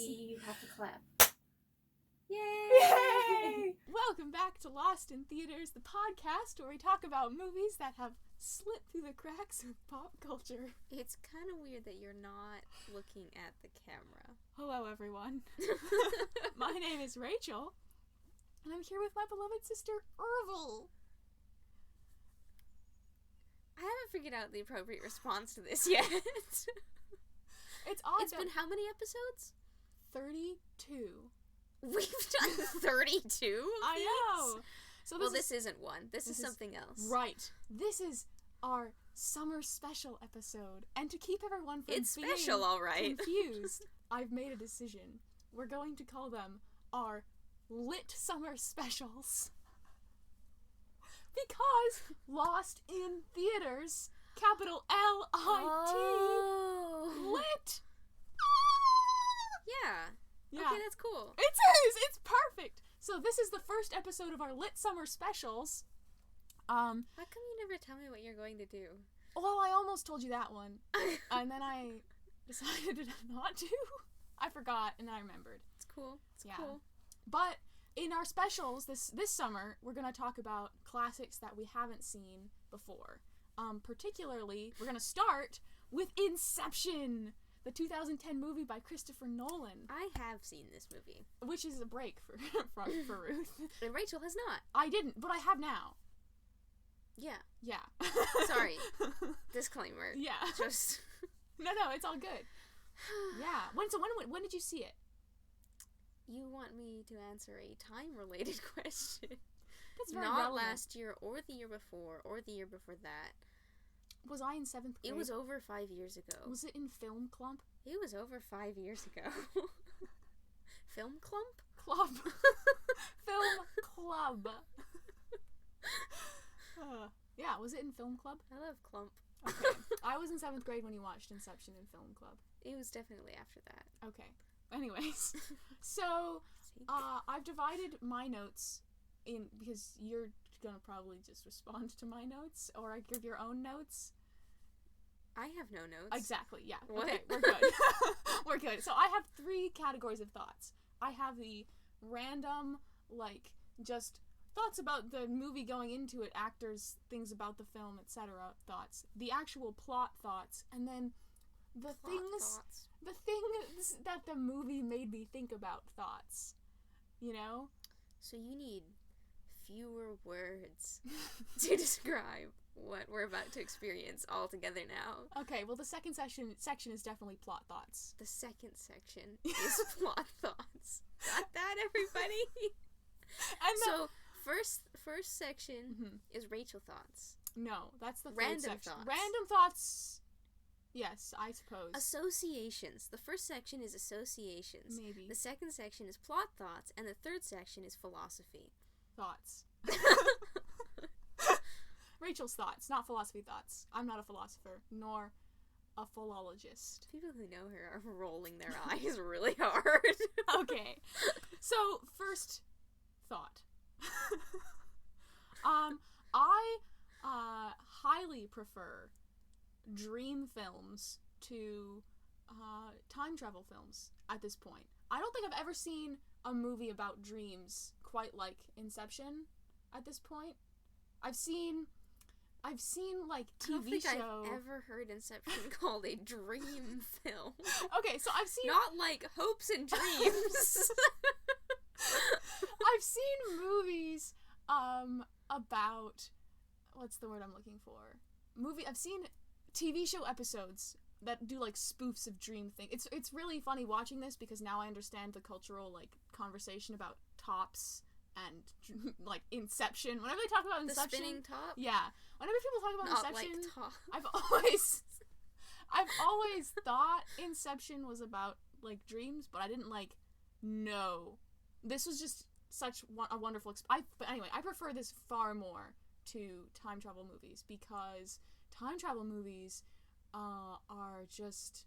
You have to clap. Yay! Yay! Welcome back to Lost in Theaters, the podcast where we talk about movies that have slipped through the cracks of pop culture. It's kind of weird that you're not looking at the camera. Hello, everyone. My name is Rachel, and I'm here with my beloved sister, Ervil. I haven't figured out the appropriate response to this yet. It's odd. It's been how many episodes? 32. We've done 32? I know. So this isn't one. This is something else. Right. This is our summer special episode. And to keep everyone from it's being special, all right. confused, I've made a decision. We're going to call them our LiT summer specials. Because Lost in Theaters, capital L-I-T, LiT. Yeah. Okay, that's cool. It is! It's perfect! So this is the first episode of our LiT summer specials. How come you never tell me what you're going to do? Well, I almost told you that one. And then I decided not to. I forgot, and then I remembered. It's cool. It's cool. But in our specials this summer, we're going to talk about classics that we haven't seen before. Particularly, we're going to start with Inception, the 2010 movie by Christopher Nolan. I have seen this movie. Which is a break for Ruth. And Rachel has not. I didn't, but I have now. Yeah. Yeah. Sorry. Disclaimer. Yeah. Just... No, it's all good. Yeah. When did you see it? You want me to answer a time-related question. That's very Not relevant. last year, or the year before, or the year before that. Was I in 7th grade? It was over 5 years ago. Was it in Film Club? It was over 5 years ago. Film Clump? Club. Film Club. Yeah, was it in Film Club? I love Clump. Okay. I was in 7th grade when you watched Inception in Film Club. It was definitely after that. Okay. Anyways. So, I've divided my notes in, because you're gonna probably just respond to my notes, or I give your own notes. I have no notes. Exactly, yeah. What? Okay, we're good. We're good. So I have 3 categories of thoughts. I have the random, just thoughts about the movie going into it, actors, things about the film, etc. thoughts. The actual plot thoughts, and then the things that the movie made me think about thoughts. You know? So you need fewer words to describe what we're about to experience all together now. Okay, well, the second section is definitely plot thoughts. The second section is plot thoughts. Got that, everybody? And so, first section is Rachel thoughts. No, that's the Random third section. thoughts. Random thoughts. Yes, I suppose. Associations. The first section is associations. Maybe. The second section is plot thoughts, and the third section is philosophy. Thoughts. Rachel's thoughts, not philosophy thoughts. I'm not a philosopher, nor a philologist. People who know her are rolling their eyes really hard. Okay. So, first thought. I highly prefer dream films to time travel films at this point. I don't think I've ever seen a movie about dreams quite like Inception at this point. I've seen like TV I don't think show. I've ever heard Inception called a dream film. Okay, so I've seen not like hopes and dreams. I've seen movies about, what's the word I'm looking for? I've seen TV show episodes that do like spoofs of dream things. It's really funny watching this because now I understand the cultural conversation about tops and like Inception. Whenever they talk about Inception, the spinning top. Yeah. Whenever people talk about Not Inception, like top. I've always thought Inception was about like dreams, but I didn't know. This was just such a wonderful but anyway, I prefer this far more to time travel movies because time travel movies are just,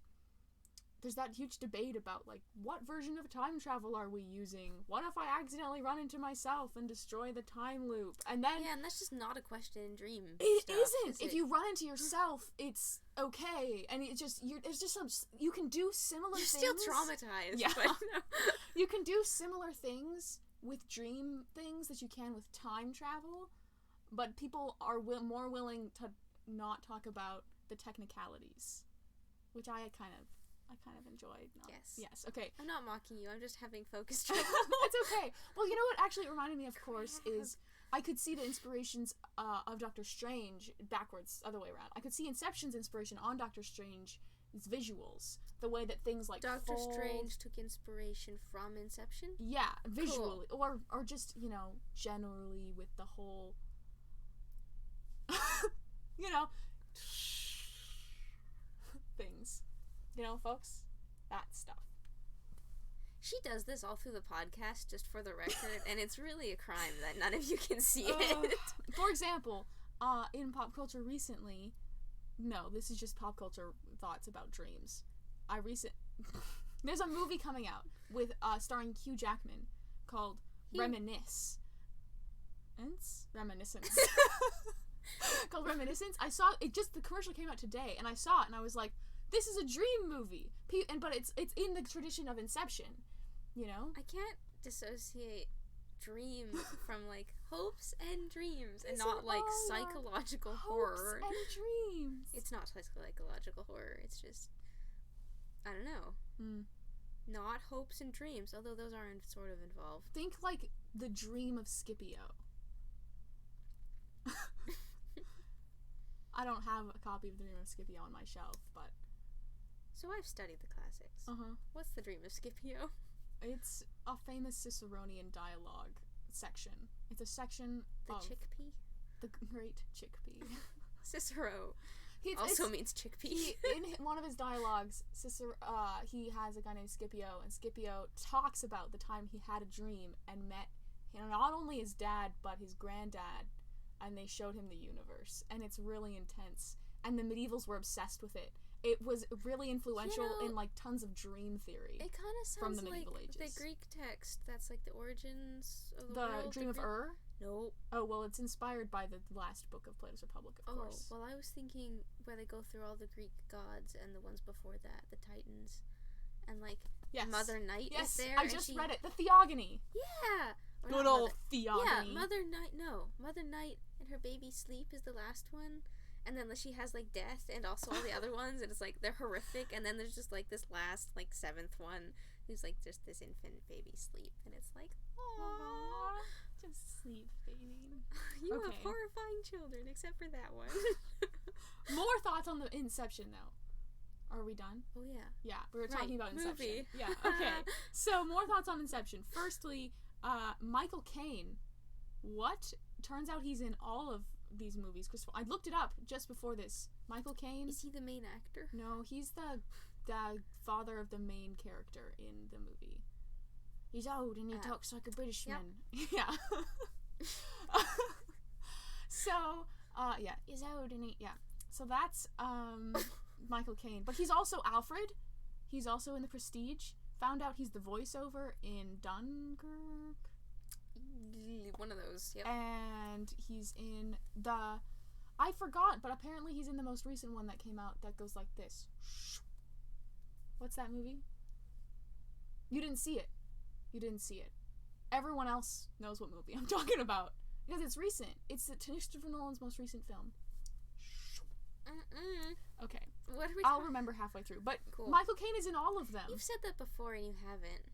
there's that huge debate about what version of time travel are we using? What if I accidentally run into myself and destroy the time loop? And then and that's just not a question in dream it stuff, isn't. If you run into yourself, it's okay, and it's just it's just some, you can do similar You're things. still traumatized. Yeah. But no. You can do similar things with dream things that you can with time travel, but people are more willing to not talk about the technicalities, which I kind of enjoyed. Yes. Okay. I'm not mocking you. I'm just having focus trouble. It's okay. Well, you know what actually reminded me, of course, is I could see the inspirations of Doctor Strange backwards, other way around. I could see Inception's inspiration on Doctor Strange's visuals, the way that things like Doctor fold. Strange took inspiration from Inception? Yeah, visually. Cool. Or just, generally with the whole, things. Folks? That stuff. She does this all through the podcast, just for the record, and it's really a crime that none of you can see it. For example, in pop culture recently, no, this is just pop culture thoughts about dreams. There's a movie coming out with starring Hugh Jackman called Reminiscence. Called Reminiscence. I saw it, just the commercial came out today, and I saw it, and I was like, this is a dream movie. But it's in the tradition of Inception, I can't dissociate dream from, like, hopes and dreams, and not, like, psychological horror. Hopes and dreams. It's not psychological horror. It's just, I don't know. Not hopes and dreams, although those are sort of involved. Think like the dream of Scipio. I don't have a copy of the Dream of Scipio on my shelf, but... So I've studied the classics. Uh-huh. What's the Dream of Scipio? It's a famous Ciceronian dialogue section. It's a section of... The chickpea? The great chickpea. Cicero means chickpea. In one of his dialogues, he has a guy named Scipio, and Scipio talks about the time he had a dream and met not only his dad, but his granddad, and they showed him the universe, and it's really intense, and the medievals were obsessed with it. It was really influential in, like, tons of dream theory. It kind of sounds from the like medieval ages. the Greek text that's, like, the origins of the world. The Dream of Ur? No. Oh, well, it's inspired by the last book of Plato's Republic, of course. Oh, well, I was thinking where they go through all the Greek gods and the ones before that, the Titans, and, like, Mother Night is there. I just read it. The Theogony. Yeah. Good old Theogony. Yeah, Mother Night and her baby Sleep is the last one. And then she has, like, Death and also all the other ones, and it's, like, they're horrific. And then there's just, like, this last, like, 7th one who's, like, just this infant baby Sleep. And it's like, aww. Just sleep, baby. You have horrifying children, except for that one. More thoughts on the Inception, though. Are we done? Oh, yeah. Yeah, we were talking about Inception. Movie. Yeah, okay. So, more thoughts on Inception. Firstly, Michael Caine. What? Turns out he's in all of these movies. I looked it up just before this. Michael Caine. Is he the main actor? No, he's the father of the main character in the movie. He's old and he talks like a British man. Yeah. So, he's old and so that's Michael Caine. But he's also Alfred. He's also in The Prestige. Found out he's the voiceover in Dunkirk. One of those, yep. And he's in I forgot, but apparently he's in the most recent one that came out that goes like this. What's that movie? You didn't see it. Everyone else knows what movie I'm talking about. Because it's recent. It's Christopher Nolan's most recent film. Okay. What are we I'll remember halfway through. But cool. Michael Caine is in all of them. You've said that before and you haven't.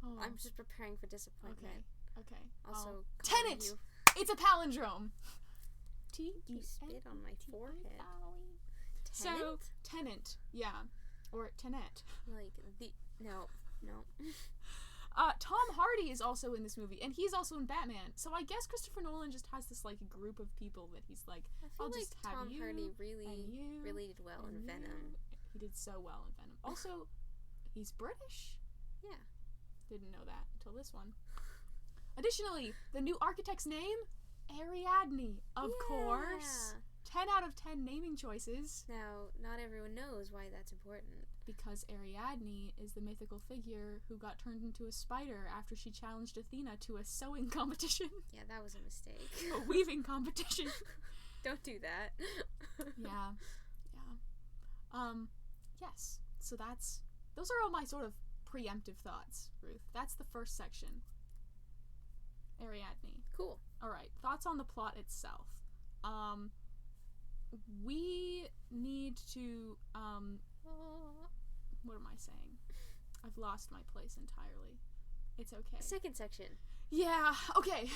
Oh. I'm just preparing for disappointment. Okay. Also, Tenet! It's a palindrome. You spit on my forehead. Tenet? So, Tenet. Yeah. Or Tenet. Like, No. Tom Hardy is also in this movie, and he's also in Batman. So I guess Christopher Nolan just has this, like, group of people that he's like, I'll just have Tom you, Hardy really did well in Venom. He did so well in Venom. Also, he's British. Yeah. Didn't know that until this one. Additionally, the new architect's name? Ariadne. Of course. 10 out of 10 naming choices. Now, not everyone knows why that's important. Because Ariadne is the mythical figure who got turned into a spider after she challenged Athena to a sewing competition. Yeah, that was a mistake. A weaving competition. Don't do that. Yeah. Yes. So those are all my sort of preemptive thoughts, Ruth. That's the first section. Ariadne. Cool. Alright, thoughts on the plot itself. We need to, what am I saying? I've lost my place entirely. It's okay. Second section. Yeah, okay.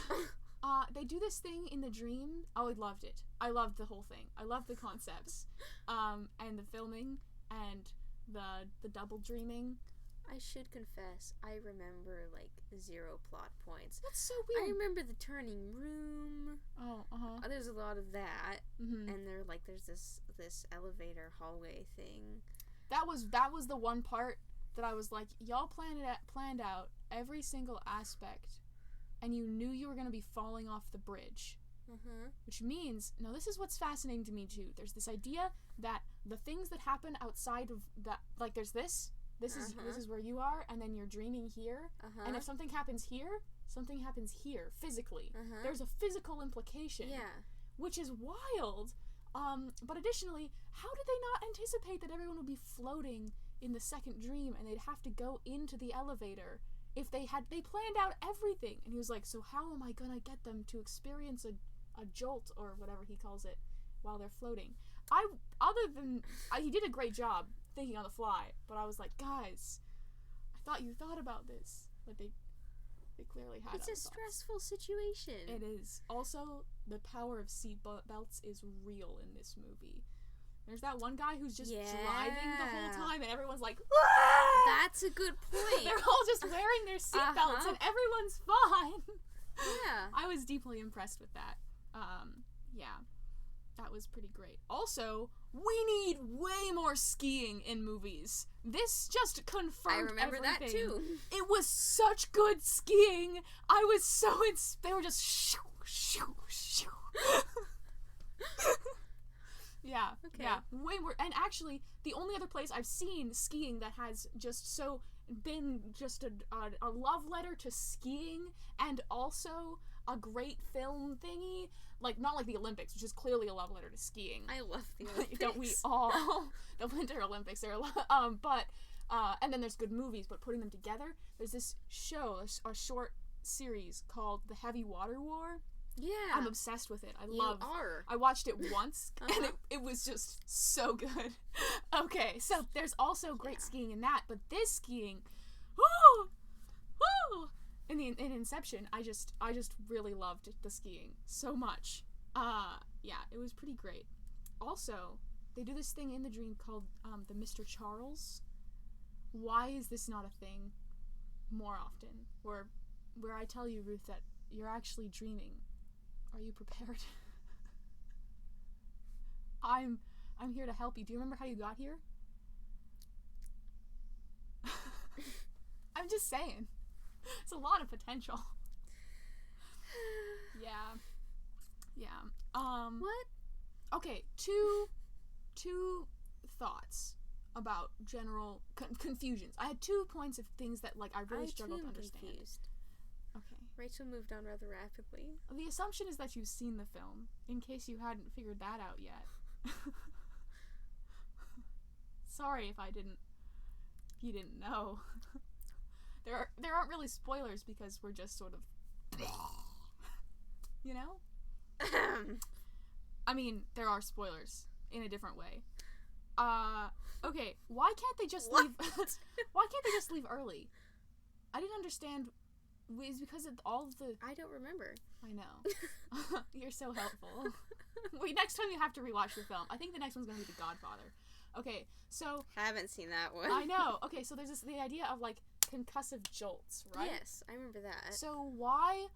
They do this thing in the dream. Oh, I loved it. I loved the whole thing. I loved the concepts. And the filming, and the double dreaming. I should confess, I remember, like, 0 plot points. That's so weird. I remember the turning room. Oh, There's a lot of that. Mm-hmm. And there's this elevator hallway thing. That was the one part that I was like, y'all planned out every single aspect, and you knew you were going to be falling off the bridge. Which means, now this is what's fascinating to me too. There's this idea that the things that happen outside of that, like there's this is where you are, and then you're dreaming here, and if something happens here, something happens here physically. There's a physical implication. Yeah. Which is wild. But additionally, how did they not anticipate that everyone would be floating in the second dream and they'd have to go into the elevator if they planned out everything? And he was like, so how am I gonna get them to experience a jolt, or whatever he calls it, while they're floating? He did a great job thinking on the fly, but I was like, guys, I thought you thought about this. But they clearly had It's a stressful situation. It is. Also, the power of seat belts is real in this movie. There's that one guy who's just driving the whole time, and everyone's like, "Wah!" That's a good point. They're all just wearing their seat belts, and everyone's fine. Yeah. I was deeply impressed with that. Yeah. That was pretty great. Also, we need way more skiing in movies. This just confirmed I remember everything. that too. It was such good skiing. I was so they were just shoo, shoo, shoo. Yeah. Okay. Yeah. Way more. And actually, the only other place I've seen skiing that has just so been just a love letter to skiing, and also a great film thingy, like not like the Olympics, which is clearly a love letter to skiing. I love the Olympics. Don't we all? The Winter Olympics are a lot. But and then there's good movies, but putting them together, there's this show, a short series called The Heavy Water War. Yeah. I'm obsessed with it. I watched it once, and it was just so good. Okay, so there's also great skiing in that, but this skiing, woo! In Inception, I just really loved the skiing so much. Yeah, it was pretty great. Also, they do this thing in the dream called the Mr. Charles. Why is this not a thing more often? Where I tell you, Ruth, that you're actually dreaming. Are you prepared? I'm here to help you. Do you remember how you got here? I'm just saying. It's a lot of potential. Yeah. What? Okay, two thoughts about general confusions. I had 2 points of things that I really struggled to understand. Confused. Okay. Rachel moved on rather rapidly. The assumption is that you've seen the film, in case you hadn't figured that out yet. Sorry if you didn't know. There aren't really spoilers because we're just sort of, you know? I mean, there are spoilers in a different way. Okay, why can't they just leave? Why can't they just leave early? I didn't understand. Is because of all of the... I don't remember. I know. You're so helpful. Wait, next time you have to rewatch the film. I think the next one's gonna be The Godfather. Okay, so... Haven't seen that one. I know. Okay, so there's the idea of, concussive jolts, right? Yes, I remember that. So why...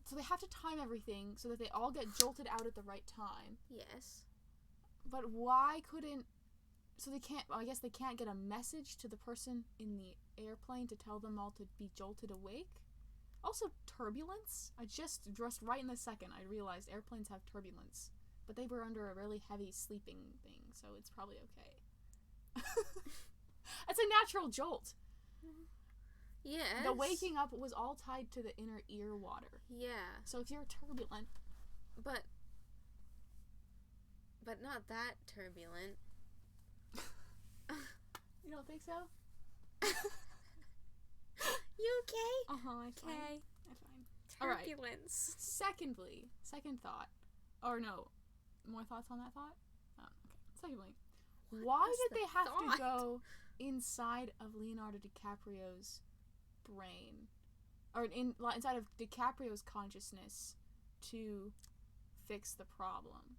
So they have to time everything so that they all get jolted out at the right time. Yes. But why couldn't... So they can't... Well, I guess they can't get a message to the person in the airplane to tell them all to be jolted awake? Also, turbulence. I just right in the second, I realized airplanes have turbulence. But they were under a really heavy sleeping thing, so it's probably okay. It's a natural jolt. Yes. The waking up was all tied to the inner ear water. Yeah. So if you're turbulent... But But not that turbulent. You don't think so? You okay? I'm fine. Okay. I'm fine. Alright. Turbulence. Second thought. Or no, more thoughts on that thought? Oh, okay. Secondly, why did they have to go inside of Leonardo DiCaprio's brain? Or inside of DiCaprio's consciousness to fix the problem?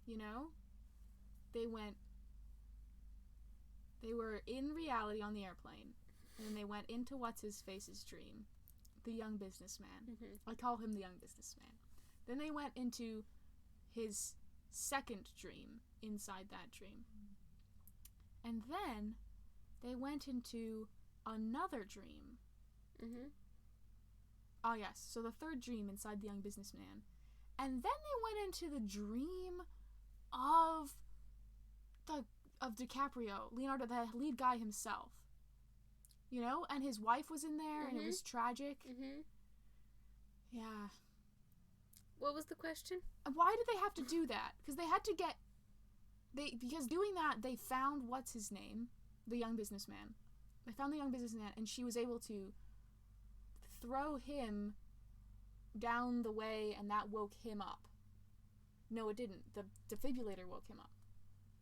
You know? They were in reality on the airplane, and then they went into what's-his-face's dream, the young businessman. Mm-hmm. I call him the young businessman. Then they went into his second dream inside that dream. And then they went into another dream. Mm-hmm. Oh, yes. So the third dream inside the young businessman. And then they went into the dream of DiCaprio, Leonardo, the lead guy himself. You know? And his wife was in there, and it was tragic. Mm-hmm. Yeah. What was the question? Why did they have to do that? Because they had to get... Because doing that, they found, what's his name? The young businessman. They found the young businessman, and she was able to throw him down the way, and that woke him up. No, it didn't. The defibrillator woke him up.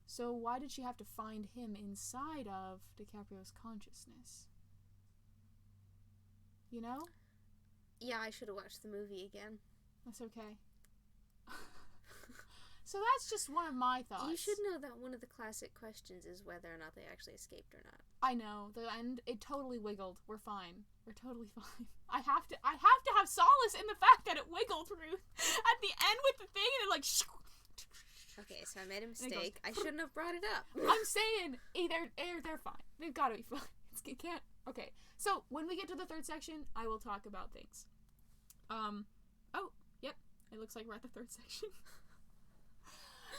So why did she have to find him inside of DiCaprio's consciousness? You know? Yeah, I should have watched the movie again. That's okay. So that's just one of my thoughts. You should know that one of the classic questions is whether or not they actually escaped or not. I know. And it totally wiggled. We're fine. We're totally fine. I have to have solace in the fact that it wiggled, Ruth. At the end with the thing, and it like... Okay, so I made a mistake. I shouldn't have brought it up. I'm saying, they're fine. They've got to be fine. It can't... Okay, so when we get to the third section, I will talk about things. Oh, yep. It looks like we're at the third section.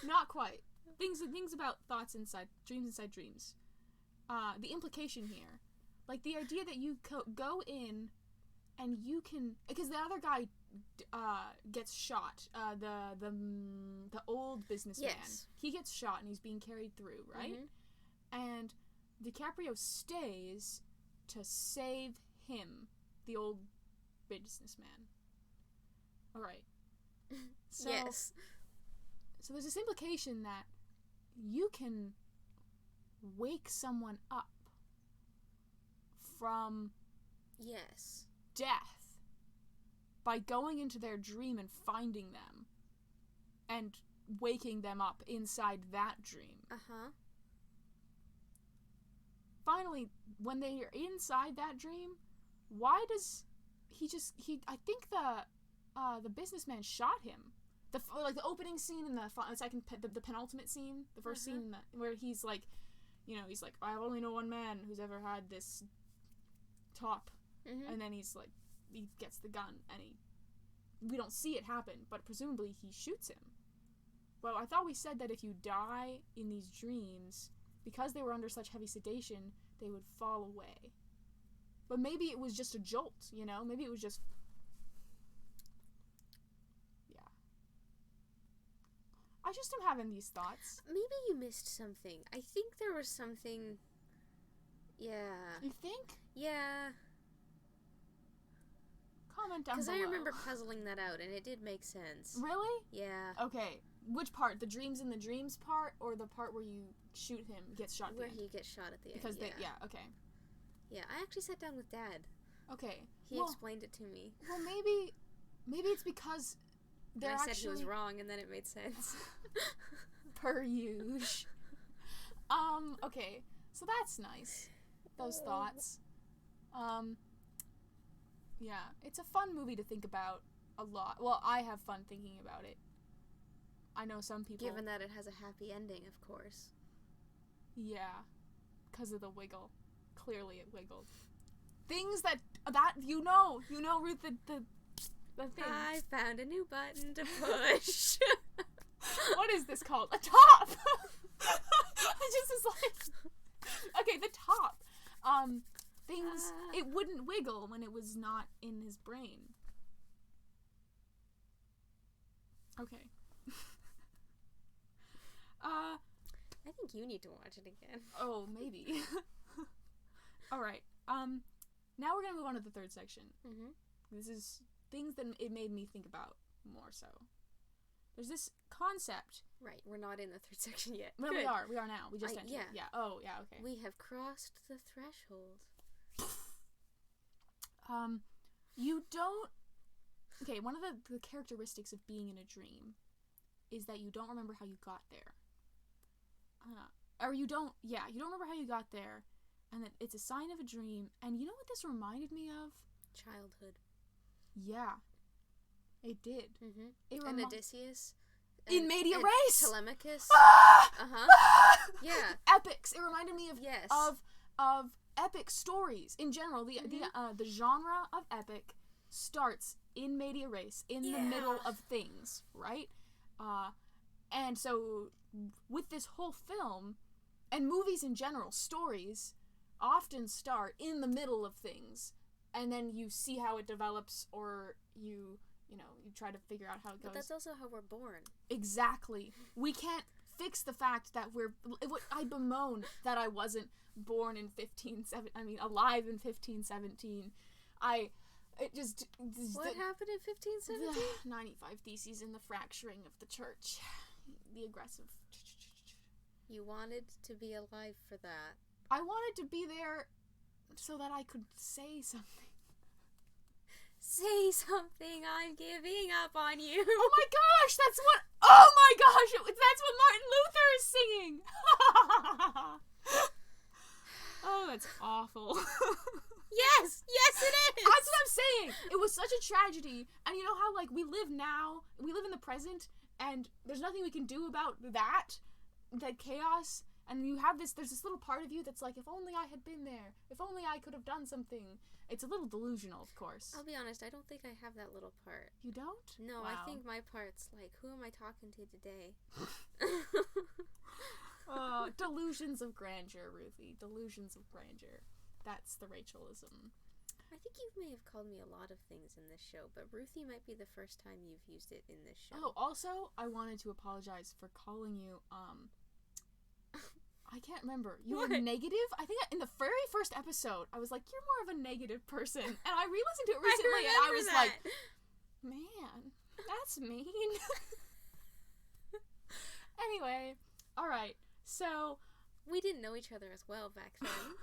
Not quite. Things about thoughts inside dreams. The implication here. Like, the idea that you go in and you can... Because the other guy gets shot. The old businessman. Yes. He gets shot and he's being carried through, right? Mm-hmm. And DiCaprio stays to save him, the old businessman. Alright. So, yes. So there's this implication that you can wake someone up from yes, death by going into their dream and finding them and waking them up inside that dream. Uh-huh. Finally, when they are inside that dream, why does I think the businessman shot him. The opening scene in the penultimate scene, the first scene where he's like, you know, he's like, I only know one man who's ever had this top, and then he's like, he gets the gun and we don't see it happen, but presumably he shoots him. Well, I thought we said that if you die in these dreams, because they were under such heavy sedation, they would fall away. But maybe it was just a jolt, you know? Maybe it was just... Yeah. I just am having these thoughts. Maybe you missed something. I think there was something... Yeah. You think? Yeah. Comment down below. Because I remember puzzling that out, and it did make sense. Really? Yeah. Okay. Which part? The dreams in the dreams part, or the part where you shoot him, gets shot at the end? Where he gets shot at the end, because okay. Yeah, I actually sat down with Dad. Okay. He explained it to me. Well, maybe it's because I said he was wrong, and then it made sense. Per usual. Okay. So that's nice. Those thoughts. Yeah. It's a fun movie to think about a lot. Well, I have fun thinking about it. I know some people... Given that it has a happy ending, of course. Yeah. Because of the wiggle. Clearly it wiggled. Things that you know, Ruth, the thing. I found a new button to push. What is this called? A top! It just is like... Okay, the top. Things... It wouldn't wiggle when it was not in his brain. Okay. I think you need to watch it again. Oh, maybe. All right. Now we're gonna move on to the third section. Mm-hmm. This is things that it made me think about more so. There's this concept. Right, we're not in the third section yet. No, we are. We are now. We just entered. Yeah. Yeah. Oh, yeah. Okay. We have crossed the threshold. You don't. Okay, one of the characteristics of being in a dream is that you don't remember how you got there. Or you don't. Yeah, you don't remember how you got there, and that it's a sign of a dream. And you know what this reminded me of? Childhood. Yeah, it did. Mm-hmm. And Odysseus. In Media Race. Telemachus. Ah! Yeah. Epics. It reminded me of of epic stories in general. The genre of epic starts in Media Race, in the middle of things, right? And so with this whole film and movies in general, stories often start in the middle of things, and then you see how it develops, or you try to figure out how it goes. But that's also how we're born. Exactly. We can't fix the fact that I bemoan that I wasn't born in alive in 1517. What happened in 1517? 95 Theses in the fracturing of the church. The aggressive. You wanted to be alive for that. I wanted to be there so that I could say something. Say something, I'm giving up on you. Oh my gosh, that's what Martin Luther is singing. Oh, that's awful. Yes, it is. That's what I'm saying. It was such a tragedy. And you know how, we live in the present, and there's nothing we can do about that chaos. And there's this little part of you that's like, if only I had been there. If only I could have done something. It's a little delusional, of course. I'll be honest, I don't think I have that little part. You don't? No, wow. I think my part's like, who am I talking to today? Delusions of grandeur, Ruthie. Delusions of grandeur. That's the Rachelism. I think you may have called me a lot of things in this show, but Ruthie might be the first time you've used it in this show. Oh, also, I wanted to apologize for calling you, I can't remember. You were negative? I think in the very first episode, I was like, you're more of a negative person. And I re-listened to it recently, and I was like, man, that's mean. Anyway, alright, so... We didn't know each other as well back then.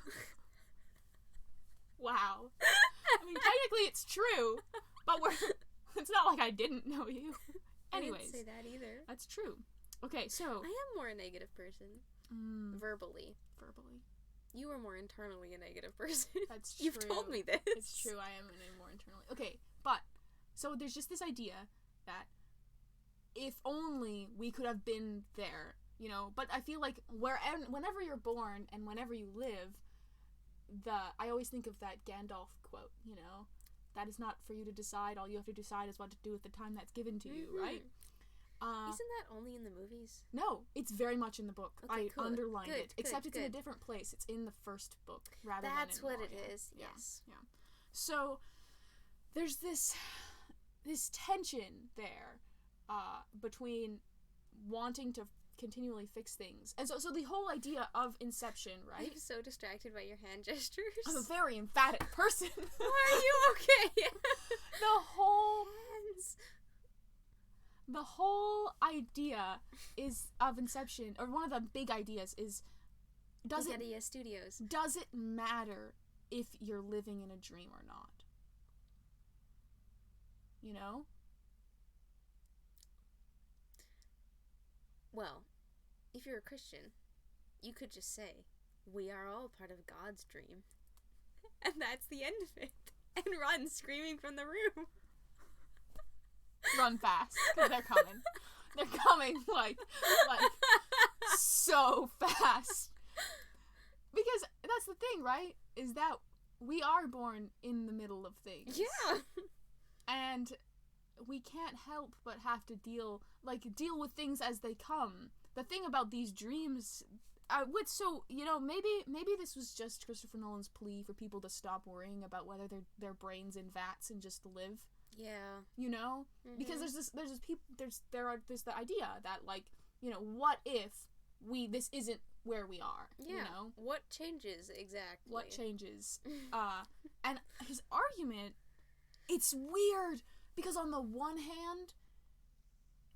Wow. I mean, technically it's true, but it's not like I didn't know you. Anyways. I didn't say that either. That's true. Okay, so... I am more a negative person. Verbally. You were more internally a negative person. That's true. You've told me this. It's true, I am more internally. Okay, but, so there's just this idea that if only we could have been there, but I feel like whenever you're born and whenever you live, I always think of that Gandalf quote, that is not for you to decide, all you have to decide is what to do with the time that's given to you, right? Isn't that only in the movies? No, it's very much in the book. Okay, I underlined it. Except it's in a different place. It's in the first book rather than in That's what Narnia. it is, yes. Yeah. So, there's this tension there between wanting to continually fix things. And so the whole idea of Inception, right? I'm so distracted by your hand gestures. I'm a very emphatic person. Are you okay? The whole idea of Inception, or one of the big ideas is, does it matter if you're living in a dream or not? Well, if you're a Christian, you could just say, we are all part of God's dream. And that's the end of it. And run screaming from the room. Run fast, because they're coming. They're coming, like so fast. Because that's the thing, right? Is that we are born in the middle of things. Yeah. And we can't help but have to deal with things as they come. The thing about these dreams, maybe this was just Christopher Nolan's plea for people to stop worrying about whether their brains in vats and just live. Yeah. Because there's the idea that what if this isn't where we are? Yeah. What changes exactly? What changes? And his argument, it's weird because on the one hand,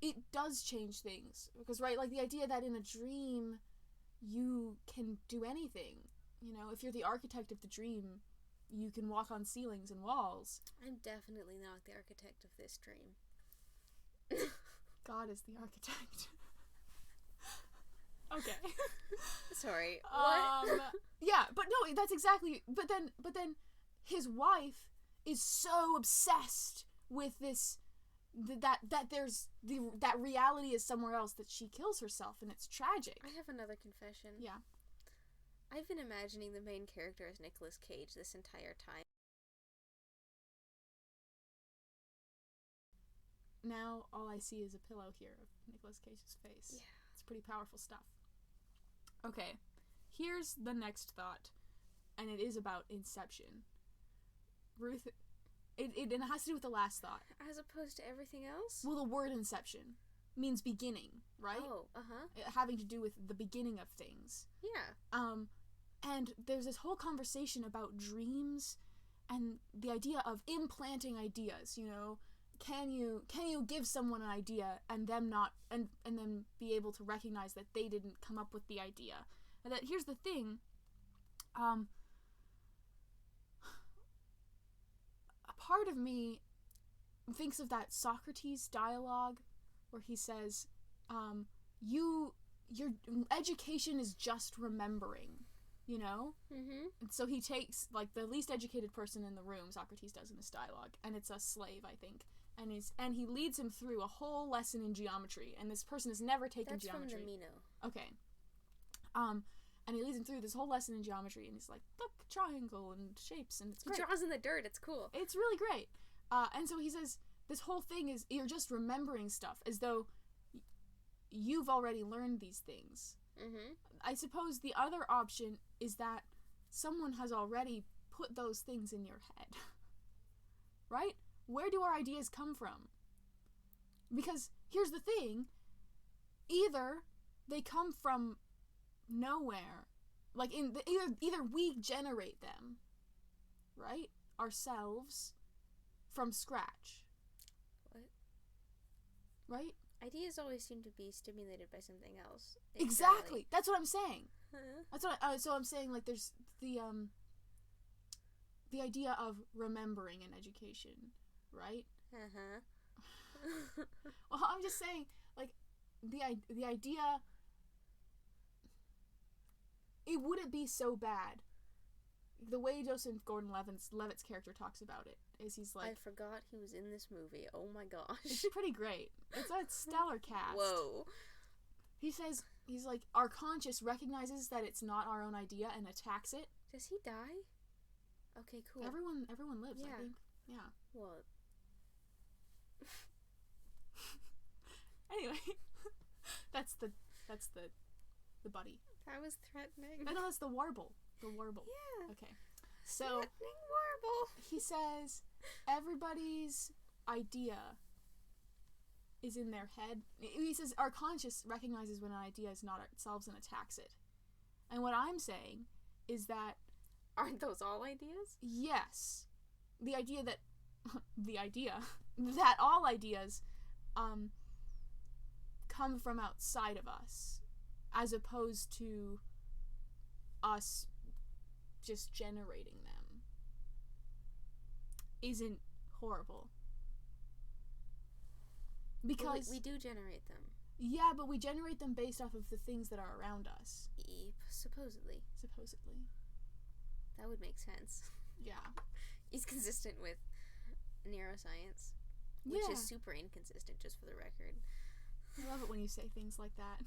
it does change things because, right, like the idea that in a dream you can do anything. If you're the architect of the dream, you can walk on ceilings and walls. I'm definitely not the architect of this dream. God is the architect. Okay. Sorry. What? Yeah, but no, that's exactly. But then, his wife is so obsessed with this, that there's that reality is somewhere else, that she kills herself, and it's tragic. I have another confession. Yeah. I've been imagining the main character as Nicolas Cage this entire time. Now all I see is a pillow here of Nicolas Cage's face. Yeah. It's pretty powerful stuff. Okay, here's the next thought, and it is about Inception. Ruth, it has to do with the last thought. As opposed to everything else? Well, the word Inception means beginning, right? Oh, Having to do with the beginning of things. Yeah. And there's this whole conversation about dreams and the idea of implanting ideas, Can you give someone an idea and them not and then be able to recognize that they didn't come up with the idea? And that here's the thing, a part of me thinks of that Socrates dialogue where he says, your education is just remembering, Mm-hmm. And so he takes, like, the least educated person in the room, Socrates does in this dialogue, and it's a slave, I think. And he leads him through a whole lesson in geometry, and this person has never taken geometry. That's from the Meno. Okay. And he leads him through this whole lesson in geometry, and he's like, look, triangle and shapes, and it's great. He draws in the dirt, it's cool. It's really great. And so he says, this whole thing is, you're just remembering stuff, as though you've already learned these things. Mm-hmm. I suppose the other option is that someone has already put those things in your head. Right? Where do our ideas come from? Because here's the thing, either they come from nowhere, like either we generate them, right, ourselves, from scratch. What? Right? Ideas always seem to be stimulated by something else. Exactly. That's what I'm saying. Huh? That's what so I'm saying, like, there's the idea of remembering in education, right? Uh-huh. Well, I'm just saying, like, the idea, it wouldn't be so bad. The way Joseph Gordon-Levitt's character talks about it is he's like, I forgot he was in this movie. Oh my gosh. It's pretty great. It's a stellar cast. Whoa. He says, he's like, our conscious recognizes that it's not our own idea and attacks it. Does he die? Okay, cool. Everyone lives, Yeah. I think. Yeah. Well, Anyway, that's the buddy. that was threatening. No, that's the warble. The warble. Yeah. Okay. So Threatening warble. he says everybody's idea is in their head. He says our conscious recognizes when an idea is not ourselves and attacks it. And what I'm saying is that, Aren't those all ideas? yes, the idea that that all ideas come from outside of us, as opposed to us just generating them, isn't horrible. Because we do generate them. yeah, but we generate them based off of the things that are around us. Supposedly. That would make sense. Yeah. He's consistent with neuroscience, which Yeah. is super inconsistent, just for the record. I love it when you say things like that.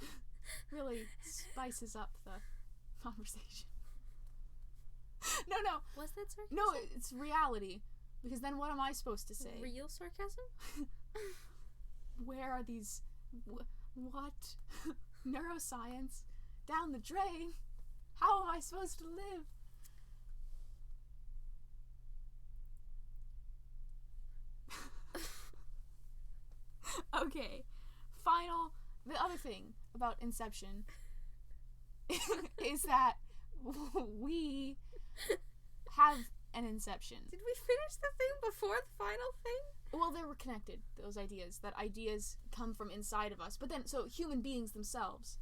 Really spices up the conversation. No. Was that sarcasm? No, it's reality. Because then what am I supposed to say? Real sarcasm? Where are these... what? Neuroscience? Down the drain? How am I supposed to live? Okay. Final... the other thing about Inception is that we have an Inception. Did we finish the thing before the final thing? Well, they were connected, those ideas. That ideas come from inside of us. But then, so human beings themselves,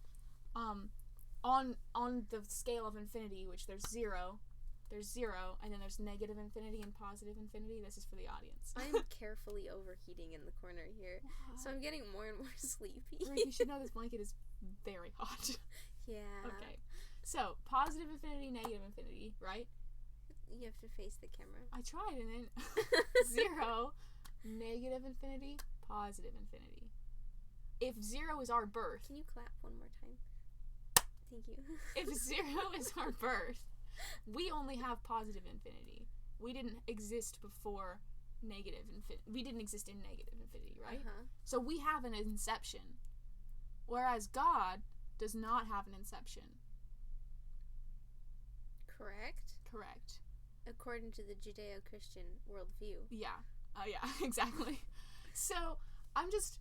on the scale of infinity, which there's zero, and then there's negative infinity and positive infinity. This is for the audience. I'm carefully overheating in the corner here, so I'm getting more and more sleepy. Ruth, you should know this blanket is very hot. Yeah. Okay. So, positive infinity, negative infinity, right? You have to face the camera. I tried, and then 0, negative infinity, positive infinity. If 0 is our birth... Can you clap one more time? Thank you. If 0 is our birth, we only have positive infinity. We didn't exist before negative infinity. We didn't exist in negative infinity, right? So we have an inception. Whereas God does not have an inception. Correct? Correct. According to the Judeo-Christian worldview. Yeah. Yeah, exactly. So, I'm just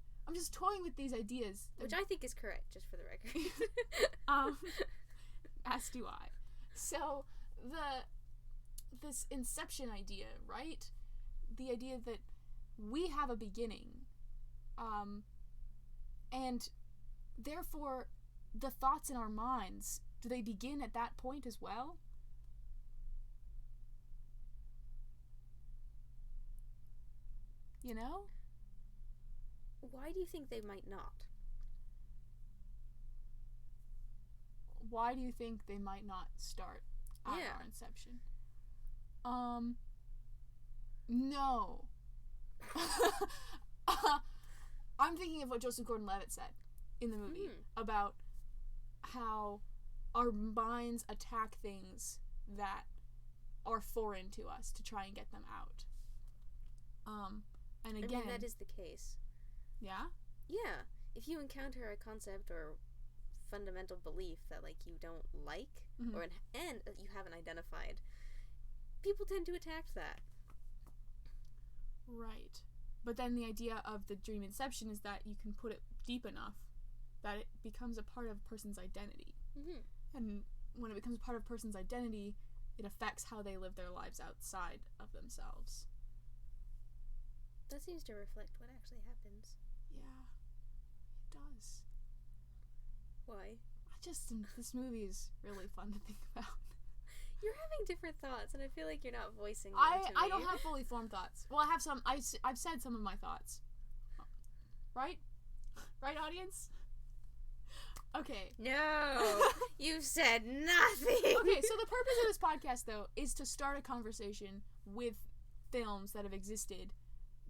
toying with these ideas. Which I think is correct, just for the record. As do I. So, this inception idea, right? The idea that we have a beginning, and therefore the thoughts in our minds, do they begin at that point as well? You know? Why do you think they might not? Why do you think they might not start at our inception? No. I'm thinking of what Joseph Gordon-Levitt said in the movie about how our minds attack things that are foreign to us to try and get them out. And again, I mean, that is the case. Yeah? Yeah. If you encounter a concept or fundamental belief that, like, you don't like, and you haven't identified, people tend to attack that. Right. But then the idea of the dream inception is that you can put it deep enough that it becomes a part of a person's identity. And when it becomes a part of a person's identity, it affects how they live their lives outside of themselves. That seems to reflect what actually happens. Yeah, it does. Why? This movie is really fun to think about. You're having different thoughts, and I feel like you're not voicing them to me. I don't have fully formed thoughts. Well, I have some. I've said some of my thoughts. Right? Right, audience? Okay. No! You've said nothing! Okay, so the purpose of this podcast, though, is to start a conversation with films that have existed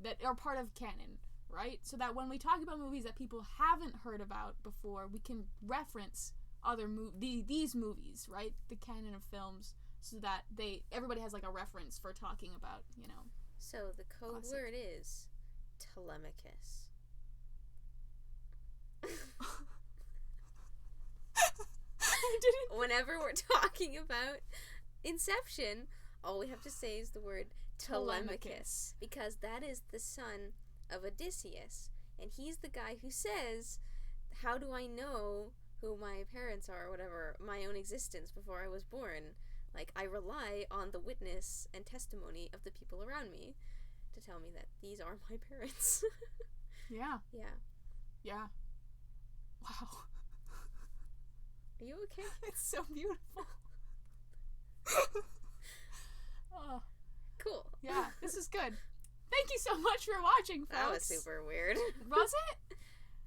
that are part of canon, right? So that when we talk about movies that people haven't heard about before, we can reference other these movies, right? The canon of films, so that everybody has like a reference for talking about, you know. So the code word is Telemachus. Whenever we're talking about Inception, all we have to say is the word Telemachus, because that is the son of Odysseus, and he's the guy who says, how do I know who my parents are, or whatever, my own existence before I was born? Like, I rely on the witness and testimony of the people around me to tell me that these are my parents. Yeah. Yeah. Yeah. Wow. Are you okay? It's so beautiful. Oh. Cool. Yeah, this is good. Thank you so much for watching, folks. That was super weird. Was it?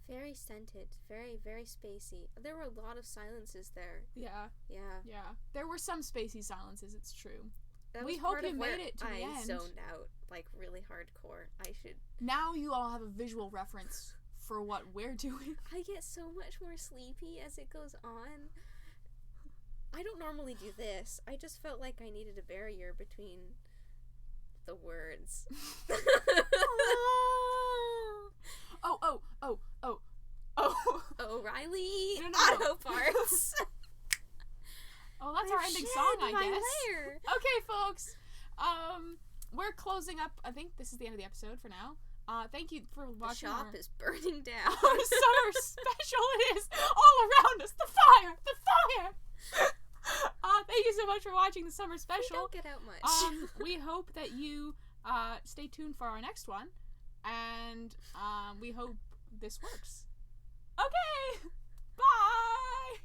Very scented. Very, very spacey. There were a lot of silences there. Yeah. Yeah. Yeah. There were some spacey silences, it's true. That we was hope part you of made where it to the end. I zoned out, like, really hardcore. I should... Now you all have a visual reference for what we're doing. I get so much more sleepy as it goes on. I don't normally do this. I just felt like I needed a barrier between the words. O'Reilly Auto Parts. Oh, that's our ending song, I guess. Layer. Okay, folks. We're closing up. I think this is the end of the episode for now. Thank you for The watching. shop is burning down. Our summer special. It is all around us. The fire. Thank you so much for watching the summer We special. don't get out much. We hope that you stay tuned for our next one, and we hope this works. Okay. Bye.